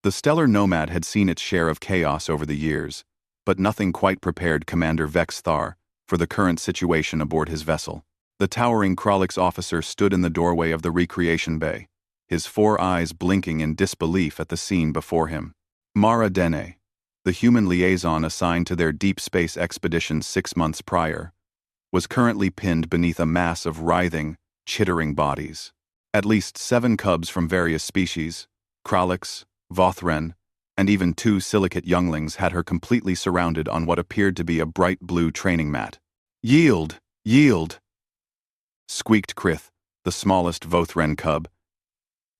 The stellar nomad had seen its share of chaos over the years, but nothing quite prepared Commander Vex Thar for the current situation aboard his vessel. The towering Kralix officer stood in the doorway of the recreation bay, his 4 eyes blinking in disbelief at the scene before him. Mara Dene, the human liaison assigned to their deep space expedition 6 months prior, was currently pinned beneath a mass of writhing, chittering bodies. At least 7 cubs from various species, Kralix, Vothren, and even 2 silicate younglings had her completely surrounded on what appeared to be a bright blue training mat. "Yield! Yield!" squeaked Krith, the smallest Vothren cub,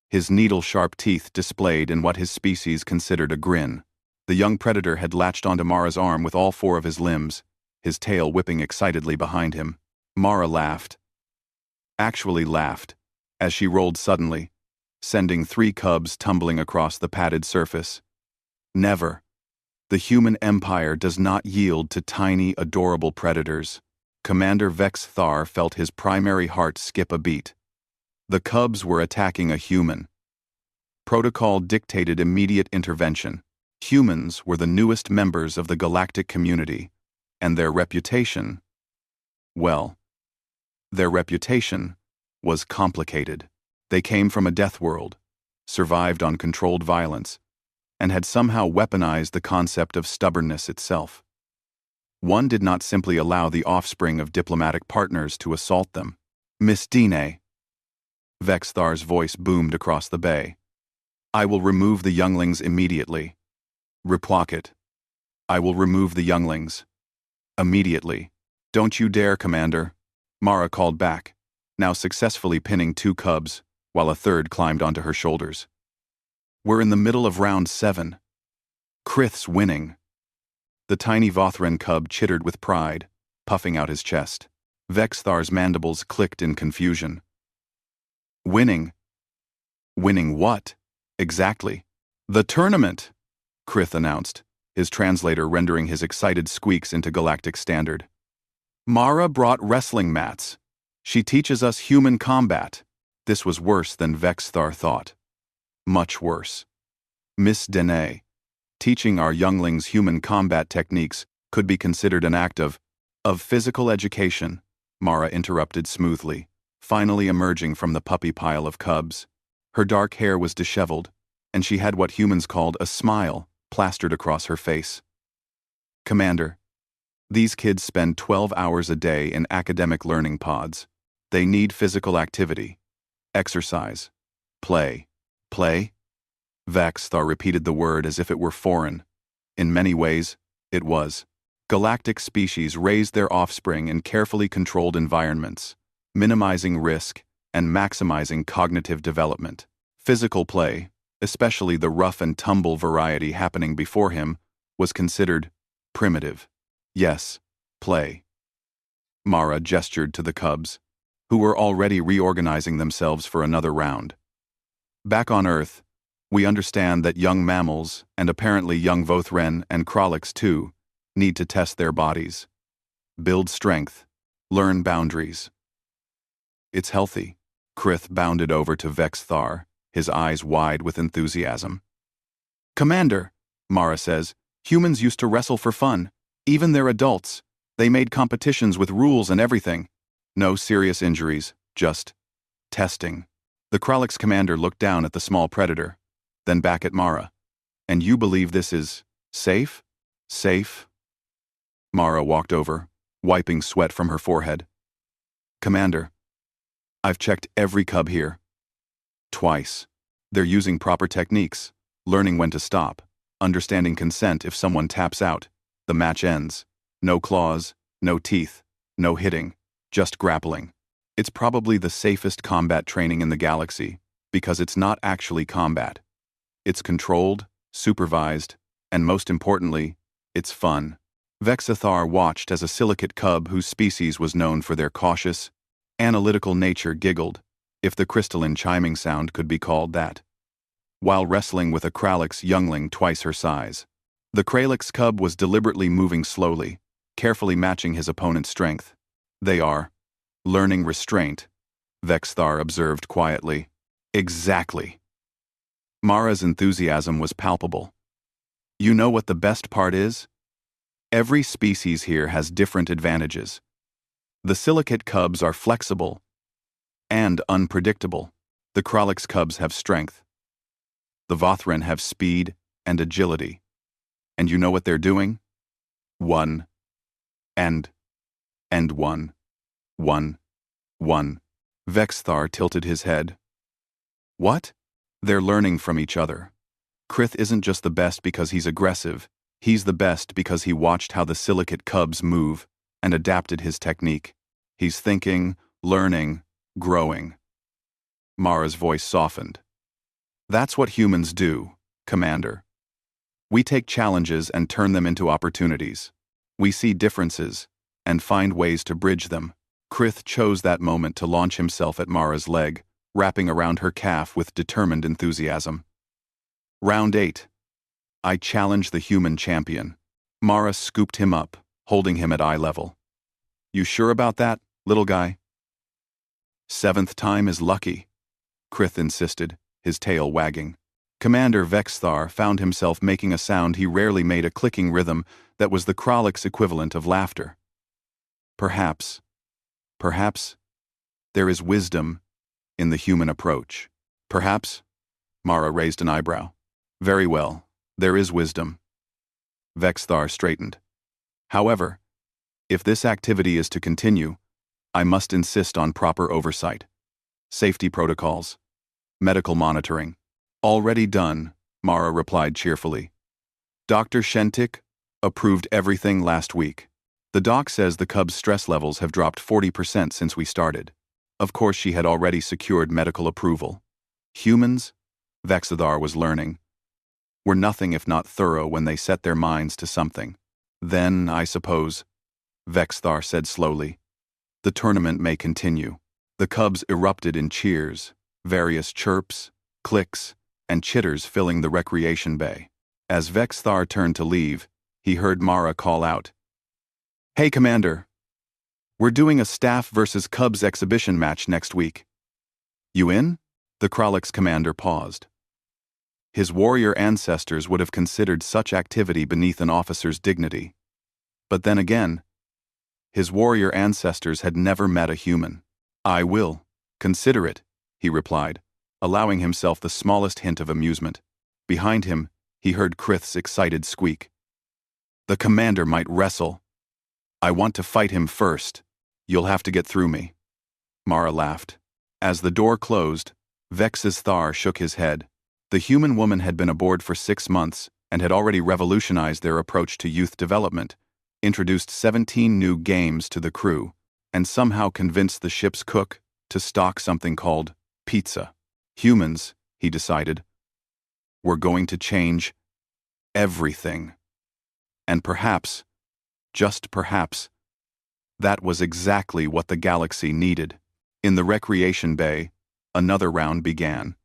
his needle-sharp teeth displayed in what his species considered a grin. The young predator had latched onto Mara's arm with all 4 of his limbs, his tail whipping excitedly behind him. Mara laughed. Actually laughed, as she rolled suddenly, sending 3 cubs tumbling across the padded surface. Never. The human empire does not yield to tiny, adorable predators. Commander Vex Thar felt his primary heart skip a beat. The cubs were attacking a human. Protocol dictated immediate intervention. Humans were the newest members of the galactic community, and their reputation, well, their reputation was complicated. They came from a death world, survived on controlled violence, and had somehow weaponized the concept of stubbornness itself. One did not simply allow the offspring of diplomatic partners to assault them. "Miss Dene," Vex Thar's voice boomed across the bay. "I will remove the younglings immediately." "Replocket. I will remove the younglings. Immediately." "Don't you dare, Commander," Mara called back, now successfully pinning 2 cubs, while a 3rd climbed onto her shoulders. "We're in the middle of round 7. Krith's winning." The tiny Vothren cub chittered with pride, puffing out his chest. Vex Thar's mandibles clicked in confusion. "Winning? Winning what? Exactly?" "The tournament," Krith announced, his translator rendering his excited squeaks into galactic standard. "Mara brought wrestling mats. She teaches us human combat." This was worse than Vex Thar thought. Much worse. "Miss Dene, teaching our younglings human combat techniques could be considered an act of physical education," Mara interrupted smoothly, finally emerging from the puppy pile of cubs. Her dark hair was disheveled, and she had what humans called a smile plastered across her face. "Commander, these kids spend 12 hours a day in academic learning pods. They need physical activity, exercise, play." "Play?" Vex Thar repeated the word as if it were foreign. In many ways, it was. Galactic species raised their offspring in carefully controlled environments, minimizing risk and maximizing cognitive development. Physical play, especially the rough and tumble variety happening before him, was considered primitive. "Yes, play." Mara gestured to the cubs, who were already reorganizing themselves for another round. "Back on Earth, we understand that young mammals, and apparently young Vothren and Kralix too, need to test their bodies, build strength, learn boundaries." "It's healthy." Krith bounded over to Vex Thar, his eyes wide with enthusiasm. "Commander," Mara says, "humans used to wrestle for fun. Even their adults. They made competitions with rules and everything. No serious injuries, just testing." The Kralix commander looked down at the small predator, then back at Mara. "And you believe this is safe?" "Safe?" Mara walked over, wiping sweat from her forehead. "Commander, I've checked every cub here. Twice. They're using proper techniques, learning when to stop, understanding consent if someone taps out. The match ends. No claws, no teeth, no hitting, just grappling. It's probably the safest combat training in the galaxy, because it's not actually combat. It's controlled, supervised, and most importantly, it's fun." Vex Thar watched as a silicate cub whose species was known for their cautious, analytical nature giggled, if the crystalline chiming sound could be called that, while wrestling with a Kralix youngling twice her size. The Kralix cub was deliberately moving slowly, carefully matching his opponent's strength. "They are learning restraint," Vex Thar observed quietly. "Exactly." Mara's enthusiasm was palpable. You know what the best part is? Every species here has different advantages. The silicate cubs are flexible and unpredictable. The Krolix cubs have strength. The Vothran have speed and agility. And you know what they're doing? One. And one. One. One. Vexthar tilted his head. What? They're learning from each other. Krith isn't just the best because he's aggressive. He's the best because he watched how the silicate cubs move and adapted his technique. He's thinking, learning, growing. Mara's voice softened. That's what humans do, Commander. We take challenges and turn them into opportunities. We see differences and find ways to bridge them. Krith chose that moment to launch himself at Mara's leg, wrapping around her calf with determined enthusiasm. Round 8. I challenge the human champion. Mara scooped him up, holding him at eye level. You sure about that, little guy? 7th time is lucky, Krith insisted, his tail wagging. Commander Vexthar found himself making a sound he rarely made, a clicking rhythm that was the Krolix equivalent of laughter. Perhaps, there is wisdom in the human approach. Perhaps? Mara raised an eyebrow. Very well, there is wisdom. Vexthar straightened. However, if this activity is to continue, I must insist on proper oversight. Safety protocols. Medical monitoring. Already done, Mara replied cheerfully. Dr. Shentik approved everything last week. The doc says the cub's stress levels have dropped 40% since we started. Of course, she had already secured medical approval. Humans, Vexthar was learning, were nothing if not thorough when they set their minds to something. Then, I suppose, Vexthar said slowly, the tournament may continue. The cubs erupted in cheers, various chirps, clicks, and chitters filling the recreation bay. As Vexthar turned to leave, he heard Mara call out, Hey, Commander. We're doing a staff versus Cubs exhibition match next week. You in? The Krolix commander paused. His warrior ancestors would have considered such activity beneath an officer's dignity. But then again, his warrior ancestors had never met a human. I will consider it, he replied, allowing himself the smallest hint of amusement. Behind him, he heard Krith's excited squeak. The commander might wrestle. I want to fight him first. You'll have to get through me. Mara laughed. As the door closed, Vexthar shook his head. The human woman had been aboard for 6 months and had already revolutionized their approach to youth development, introduced 17 new games to the crew, and somehow convinced the ship's cook to stock something called pizza. Humans, he decided, were going to change everything. And perhaps, just perhaps, that was exactly what the galaxy needed. In the recreation bay, another round began,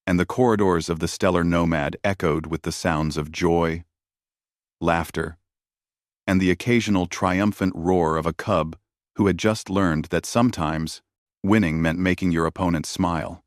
and the corridors of the stellar nomad echoed with the sounds of joy, laughter, and the occasional triumphant roar of a cub who had just learned that sometimes winning meant making your opponent smile.